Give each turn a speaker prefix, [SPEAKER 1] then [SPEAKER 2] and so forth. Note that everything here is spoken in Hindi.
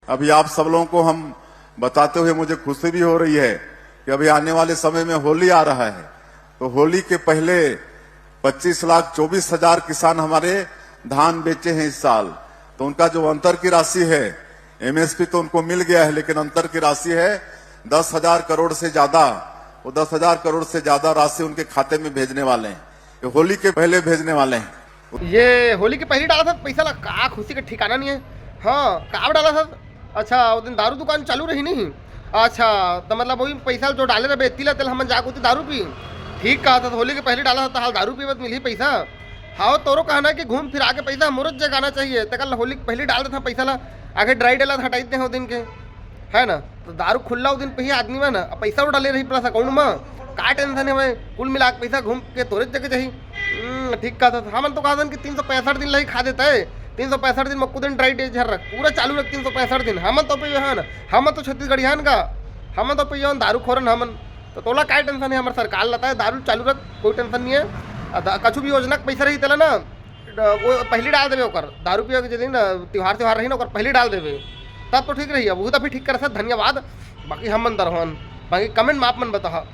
[SPEAKER 1] अभी आप सब लोगों को हम बताते हुए मुझे खुशी भी हो रही है कि अभी आने वाले समय में होली आ रहा है, तो होली के पहले 25,24,000 किसान हमारे धान बेचे हैं इस साल। तो उनका जो अंतर की राशि है, एमएसपी तो उनको मिल गया है, लेकिन अंतर की राशि है 10,000 करोड़ से ज्यादा। वो 10,000 करोड़ से ज्यादा राशि उनके खाते में भेजने वाले हैं, ये होली के पहले भेजने वाले हैं।
[SPEAKER 2] ये होली के पहले डाला था पैसा ला, का खुशी का ठिकाना नहीं है। हाँ, कहाँ डाला था? अच्छा, वो दिन दारू दुकान चालू रही नहीं। अच्छा, तो मतलब वही पैसा जो डाले रहे बेती ला तेल हम जाकर उती दारू पी। ठीक कहा था, होली के पहले डाला था तो हाल दारू पी मत मिली पैसा। हाँ, तोरो कहना है कि घूम फिर आके पैसा मुरत जगाना चाहिए। तो कल होली के पहले डाल देता पैसा ला, आगे ड्राई डाला हटाई दे हो दिन के, है ना। तो दारू खुला हो दिन पे ही आदमी में ना पैसा वो डाले रही प्लस अकाउंट में, का टेंशन है भाई, कुल मिला के पैसा घूम के तोरे जगह चाहिए। ठीक कहा था, हम तो कहा था कि 365 दिन लही खा देता है। 365 दिन मक्कू दिन ड्राई डे झर रख पूरा चालू रख 365 दिन। हम तो पे है ना, हम तो छत्तीसगढ़ियान का, हम तो पे दारू खोरन हमन। तो तोला क्या टेंशन है, हमारे सरकार लता है दारू चालू रख, कोई टेंशन नहीं है। कछु भी योजना के पैसा रही तेला ना वो पहले डाल देवे ओकर, दारू पियो के दिन त्योहार रही ना ओकर पहले डाल देवे, तब तो ठीक रही। अब वो तो भी ठीक कर सकते, धन्यवाद। बाकी हम मन दरहन, बाकी कमेंट में आप मन बता।